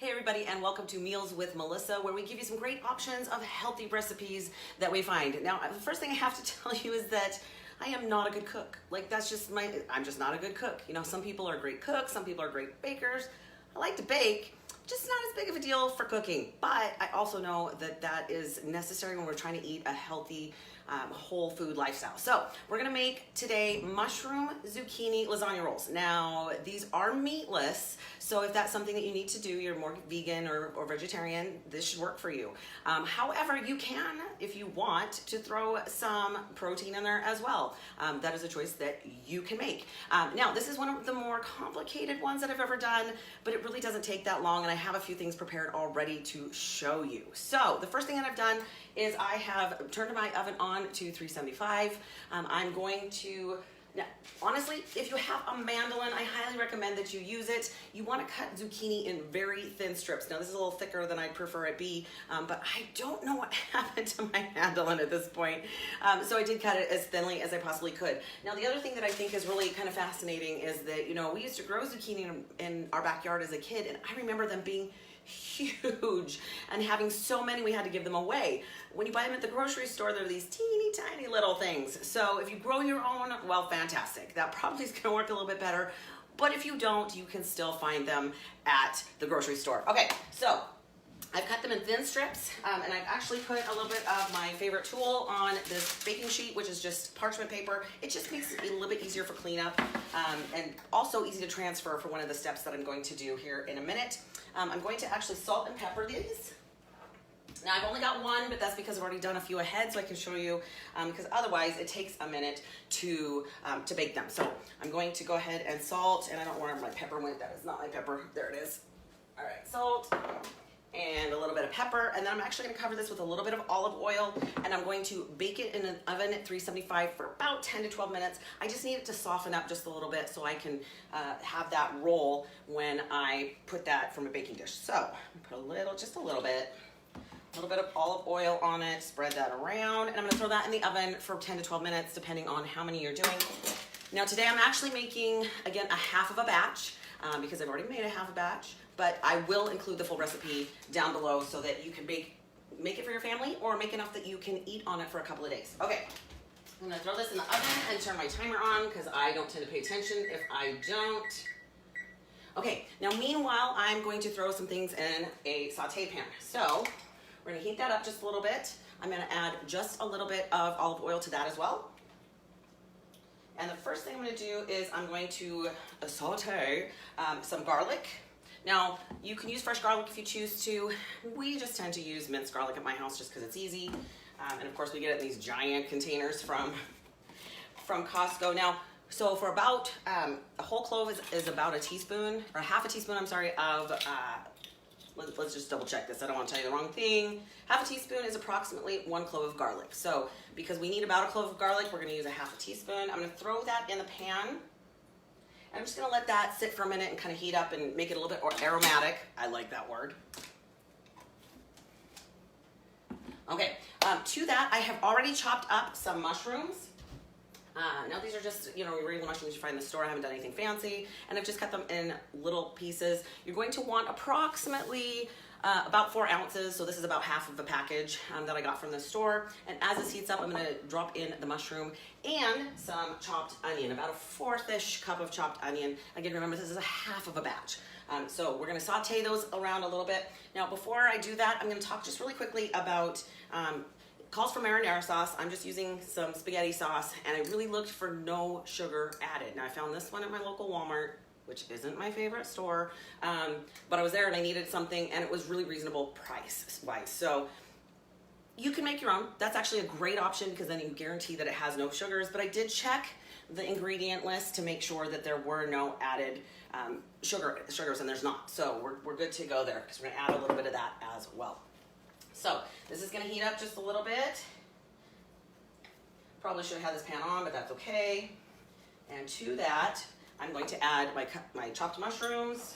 Hey everybody, and welcome to Meals with Melissa, where we give you some great options of healthy recipes that we find. Now, the first thing I have to tell you is that I am not a good cook. I'm just not a good cook. You know, some people are great cooks, some people are great bakers. I like to bake, just not as big of a deal for cooking. But I also know that that is necessary when we're trying to eat a healthy, whole food lifestyle. So we're gonna make today mushroom zucchini lasagna rolls. Now, these are meatless, so if that's something that you need to do, you're more vegan or vegetarian, this should work for you. However, you can, if you want, to throw some protein in there as well. That is a choice that you can make. Now, this is one of the more complicated ones that I've ever done, but it really doesn't take that long, and I have a few things prepared already to show you. So the first thing that I've done is I have turned my oven on to 375. I'm going to, now, honestly, if you have a mandolin, I highly recommend that you use it. You want to cut zucchini in very thin strips. Now, this is a little thicker than I'd prefer it be, but I don't know what happened to my mandolin at this point. So I did cut it as thinly as I possibly could. Now, the other thing that I think is really kind of fascinating is that, you know, we used to grow zucchini in our backyard as a kid, and I remember them being huge and having so many we had to give them away. When you buy them at the grocery store, they're these teeny tiny little things. So if you grow your own, well, fantastic. That probably is gonna work a little bit better. But if you don't, you can still find them at the grocery store. Okay, so I've cut them in thin strips, and I've actually put a little bit of my favorite tool on this baking sheet, which is just parchment paper. It just makes it a little bit easier for cleanup, and also easy to transfer for one of the steps that I'm going to do here in a minute. I'm going to actually salt and pepper these. Now, I've only got one, but that's because I've already done a few ahead, so I can show you, because otherwise it takes a minute to bake them. So I'm going to go ahead and salt, and I don't know where my pepper went. That is not my pepper. There it is. All right, salt and a little bit of pepper, and then I'm actually gonna cover this with a little bit of olive oil, and I'm going to bake it in an oven at 375 for about 10 to 12 minutes. I just need it to soften up just a little bit so I can have that roll when I put that from a baking dish. So put just a little bit of olive oil on it, spread that around, and I'm gonna throw that in the oven for 10 to 12 minutes, depending on how many you're doing. Now today I'm actually making, again, a half of a batch, because I've already made a half a batch, but I will include the full recipe down below so that you can make it for your family or make enough that you can eat on it for a couple of days. Okay, I'm gonna throw this in the oven and turn my timer on because I don't tend to pay attention if I don't. Okay, now meanwhile, I'm going to throw some things in a saute pan. So we're gonna heat that up just a little bit. I'm gonna add just a little bit of olive oil to that as well. And the first thing I'm gonna do is I'm going to saute some garlic. Now, you can use fresh garlic if you choose to. We just tend to use minced garlic at my house just because it's easy. And of course, we get it in these giant containers from Costco. Now, so for about, a whole clove is about a teaspoon, or half a teaspoon, I'm sorry, of, let's just double check this. I don't want to tell you the wrong thing. Half a teaspoon is approximately 1 clove of garlic. So because we need about a clove of garlic, we're gonna use a half a teaspoon. I'm gonna throw that in the pan. I'm just gonna let that sit for a minute and kind of heat up and make it a little bit more aromatic. I like that word. Okay, to that, I have already chopped up some mushrooms. Now these are just, you know, regular mushrooms you find in the store. I haven't done anything fancy, and I've just cut them in little pieces. You're going to want approximately about 4 ounces, so this is about half of the package that I got from the store. And as this heats up, I'm gonna drop in the mushroom and some chopped onion, about a 4th-ish cup of chopped onion. Again, remember, this is a half of a batch. So we're gonna saute those around a little bit. Now, before I do that, I'm gonna talk just really quickly about calls for marinara sauce. I'm just using some spaghetti sauce, and I really looked for no sugar added. Now, I found this one at my local Walmart, which isn't my favorite store, but I was there and I needed something, and it was really reasonable price-wise. So you can make your own. That's actually a great option because then you guarantee that it has no sugars, but I did check the ingredient list to make sure that there were no added sugars, and there's not. So we're good to go there because we're gonna add a little bit of that as well. So this is gonna heat up just a little bit. Probably should have had this pan on, but that's okay. And to that, I'm going to add my chopped mushrooms.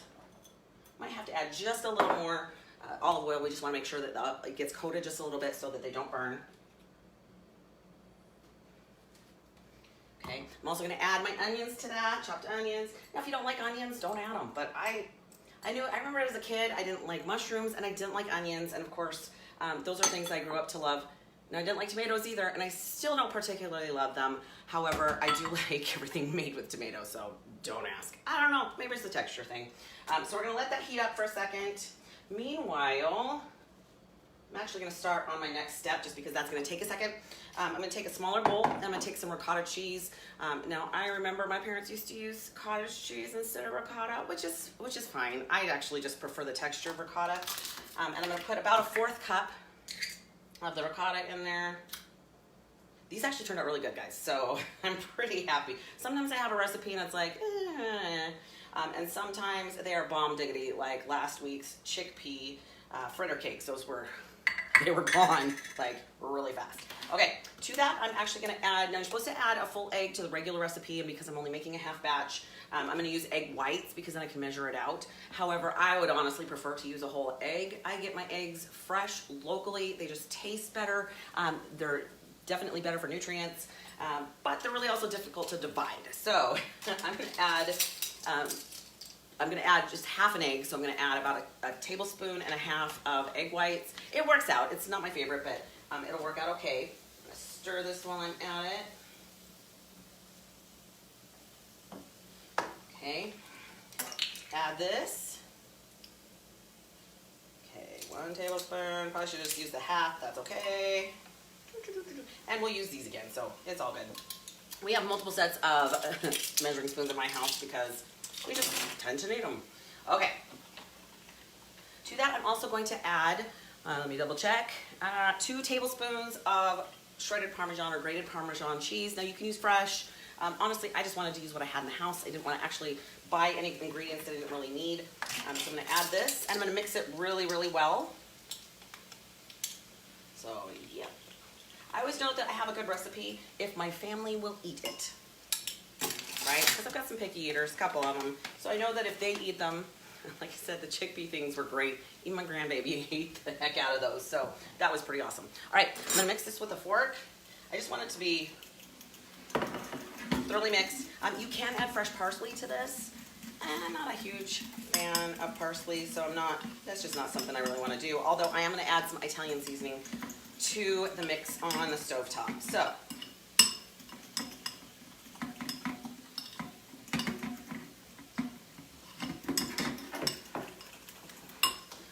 Might have to add just a little more olive oil. We just want to make sure that it gets coated just a little bit so that they don't burn. Okay, I'm also going to add my onions to that, chopped onions. Now, if you don't like onions, don't add them. But I I remember as a kid, I didn't like mushrooms and I didn't like onions. And of course, those are things I grew up to love. Now, I didn't like tomatoes either, and I still don't particularly love them. However, I do like everything made with tomatoes, so don't ask. I don't know, maybe it's the texture thing. So we're gonna let that heat up for a second. Meanwhile, I'm actually gonna start on my next step just because that's gonna take a second. I'm gonna take a smaller bowl, I'm gonna take some ricotta cheese. Now, I remember my parents used to use cottage cheese instead of ricotta, which is fine. I actually just prefer the texture of ricotta. And I'm gonna put about a 1/4 cup of the ricotta in there. These actually turned out really good, guys, so I'm pretty happy. Sometimes I have a recipe and it's like, and sometimes they are bomb diggity, like last week's chickpea fritter cakes. They were gone like really fast. Okay, to that I'm actually gonna add, now you're supposed to add a full egg to the regular recipe, and because I'm only making a half batch, I'm gonna use egg whites because then I can measure it out. However, I would honestly prefer to use a whole egg. I get my eggs fresh locally. They just taste better. They're definitely better for nutrients, but they're really also difficult to divide. So I'm gonna add just half an egg, so I'm gonna add about a tablespoon and a half of egg whites. It works out. It's not my favorite, but it'll work out okay. I'm gonna stir this while I'm at it. Okay, add this. Okay, 1 tablespoon. Probably should just use the half, that's okay. And we'll use these again, so it's all good. We have multiple sets of measuring spoons in my house because we just tend to need them. Okay. To that, I'm also going to add, let me double check, 2 tablespoons of shredded Parmesan or grated Parmesan cheese. Now you can use fresh. Honestly, I just wanted to use what I had in the house. I didn't want to actually buy any ingredients that I didn't really need. So I'm going to add this, and I'm going to mix it really, really well. So, yeah. I always know that I have a good recipe if my family will eat it, right? Because I've got some picky eaters, a couple of them. So I know that if they eat them, like I said, the chickpea things were great. Even my grandbaby ate the heck out of those. So that was pretty awesome. All right, I'm gonna mix this with a fork. I just want it to be thoroughly mixed. You can add fresh parsley to this. I'm not a huge fan of parsley, so that's just not something I really want to do. Although I am going to add some Italian seasoning to the mix on the stovetop. So,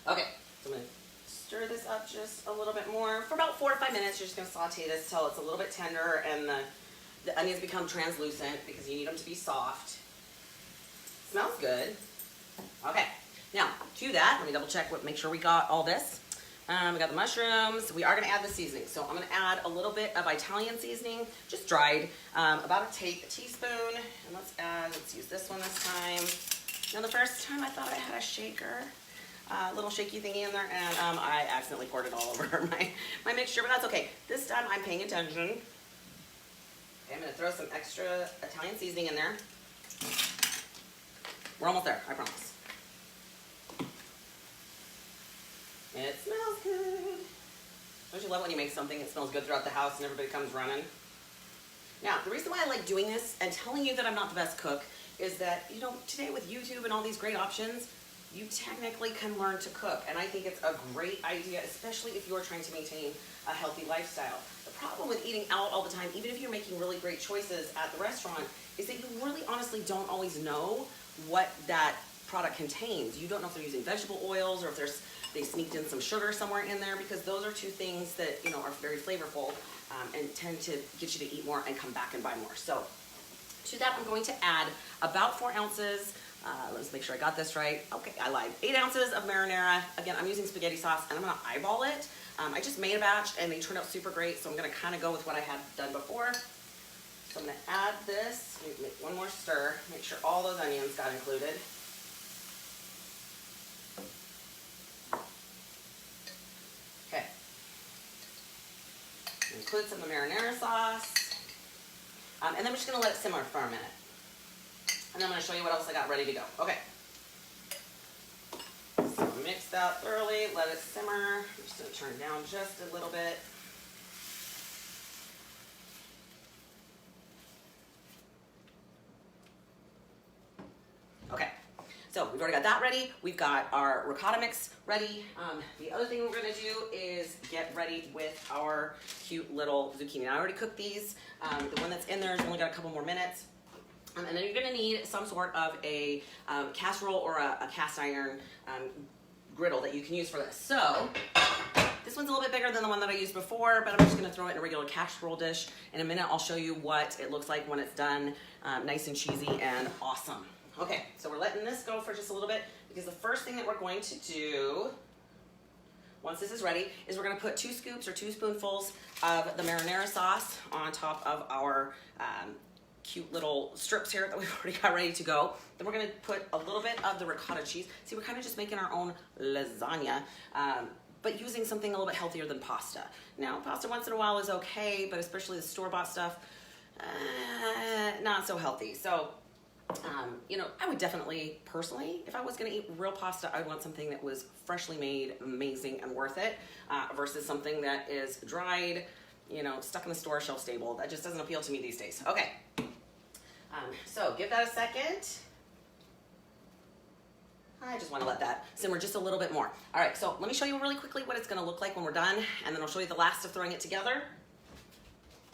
okay, so I'm going to stir this up just a little bit more. For about 4 to 5 minutes, you're just going to saute this till it's a little bit tender and the onions become translucent because you need them to be soft. Smells good. Okay, now to that, let me double check, make sure we got all this. We got the mushrooms. We are going to add the seasoning. So I'm going to add a little bit of Italian seasoning, just dried, about a teaspoon. And let's use this one this time. Now the first time I thought I had a shaker, little shaky thingy in there, and I accidentally poured it all over my mixture, but that's okay. This time I'm paying attention. Okay, I'm going to throw some extra Italian seasoning in there. We're almost there, I promise. It smells good. Don't you love when you make something, it smells good throughout the house and everybody comes running? Now, the reason why I like doing this and telling you that I'm not the best cook is that, you know, today with YouTube and all these great options, you technically can learn to cook. And I think it's a great idea, especially if you're trying to maintain a healthy lifestyle. The problem with eating out all the time, even if you're making really great choices at the restaurant, is that you really honestly don't always know what that product contains. You don't know if they're using vegetable oils or if they sneaked in some sugar somewhere in there, because those are two things that, you know, are very flavorful and tend to get you to eat more and come back and buy more. So to that, I'm going to add about 4 ounces. Let's make sure I got this right. Okay, I lied. 8 ounces of marinara. Again, I'm using spaghetti sauce and I'm gonna eyeball it. I just made a batch and they turned out super great, so I'm gonna kind of go with what I had done before. So I'm gonna add this, make one more stir, make sure all those onions got included. Okay. Include some of the marinara sauce. And then we're just gonna let it simmer for a minute. And then I'm gonna show you what else I got ready to go. Okay. So mix that thoroughly, let it simmer. I'm just gonna turn it down just a little bit. Okay, so we've already got that ready. We've got our ricotta mix ready. The other thing we're gonna do is get ready with our cute little zucchini. Now, I already cooked these. The one that's in there has only got a couple more minutes. And then you're gonna need some sort of a casserole or a cast iron griddle that you can use for this. So, this one's a little bit bigger than the one that I used before, but I'm just gonna throw it in a regular casserole dish. In a minute, I'll show you what it looks like when it's done, nice and cheesy and awesome. Okay, so we're letting this go for just a little bit because the first thing that we're going to do, once this is ready, is we're gonna put 2 scoops or 2 spoonfuls of the marinara sauce on top of our cute little strips here that we've already got ready to go. Then we're gonna put a little bit of the ricotta cheese. See, we're kind of just making our own lasagna, but using something a little bit healthier than pasta. Now, pasta once in a while is okay, but especially the store-bought stuff, not so healthy. So, you know, I would definitely, personally, if I was gonna eat real pasta, I would want something that was freshly made, amazing, and worth it, versus something that is dried, you know, stuck in the store, shelf stable. That just doesn't appeal to me these days. Okay, so give that a second. I just want to let that simmer just a little bit more. All right, so let me show you really quickly what it's going to look like when we're done, and then I'll show you the last of throwing it together.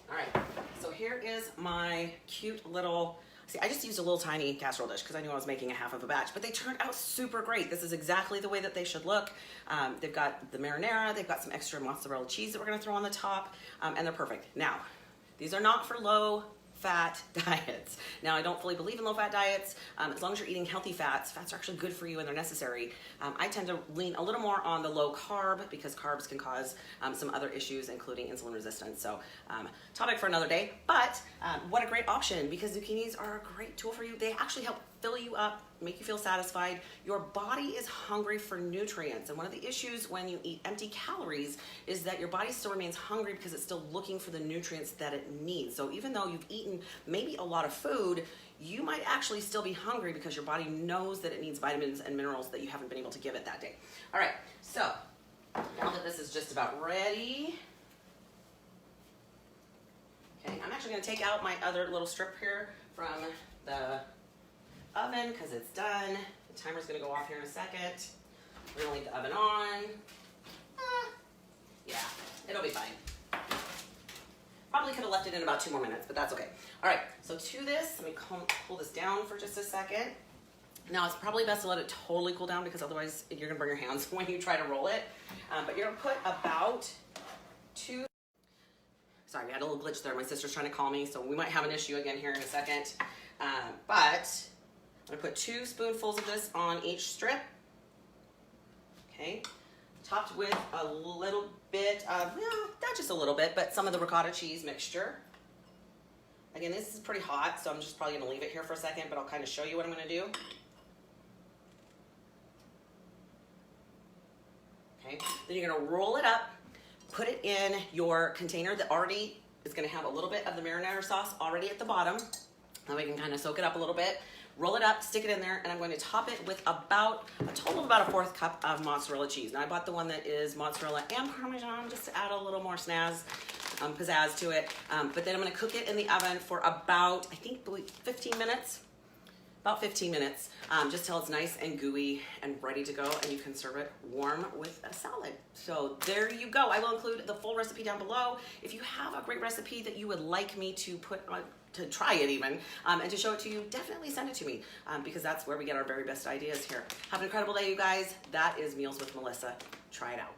All right, so here is my cute little, see, I just used a little tiny casserole dish because I knew I was making a half of a batch, but they turned out super great. This is exactly the way that they should look. They've got the marinara, they've got some extra mozzarella cheese that we're going to throw on the top, and they're perfect. Now, these are not for low-fat diets. Now, I don't fully believe in low-fat diets. As long as you're eating healthy fats, fats are actually good for you and they're necessary. I tend to lean a little more on the low-carb because carbs can cause some other issues, including insulin resistance. So, topic for another day. But what a great option, because zucchinis are a great tool for you. They actually help fill you up, make you feel satisfied. Your body is hungry for nutrients. And one of the issues when you eat empty calories is that your body still remains hungry because it's still looking for the nutrients that it needs. So even though you've eaten maybe a lot of food, you might actually still be hungry because your body knows that it needs vitamins and minerals that you haven't been able to give it that day. All right, so now that this is just about ready, okay, I'm actually gonna take out my other little strip here from the oven because it's done. The timer's gonna go off here in a second. We're gonna leave the oven on. Yeah, it'll be fine. Probably could have left it in about 2 more minutes, but that's okay. All right, so to this, let me pull this down for just a second. Now, it's probably best to let it totally cool down because otherwise you're gonna burn your hands when you try to roll it. But you're gonna put about 2, sorry, we had a little glitch there. My sister's trying to call me, so we might have an issue again here in a second. But I'm gonna put 2 spoonfuls of this on each strip. Okay, topped with a little bit of, well, not just a little bit, but some of the ricotta cheese mixture. Again, this is pretty hot, so I'm just probably gonna leave it here for a second, but I'll kind of show you what I'm gonna do. Okay, then you're gonna roll it up, put it in your container that already is gonna have a little bit of the marinara sauce already at the bottom. Now we can kind of soak it up a little bit. Roll it up, stick it in there, and I'm going to top it with about a total of about a 1/4 cup of mozzarella cheese. Now I bought the one that is mozzarella and Parmesan just to add a little more pizzazz to it. But then I'm going to cook it in the oven for about, I think, 15 minutes. About 15 minutes, just till it's nice and gooey and ready to go, and you can serve it warm with a salad. So there you go. I will include the full recipe down below. If you have a great recipe that you would like me to put on, to try it even, and to show it to you, definitely send it to me, because that's where we get our very best ideas here. Have an incredible day, you guys. That is Meals with Melissa. Try it out.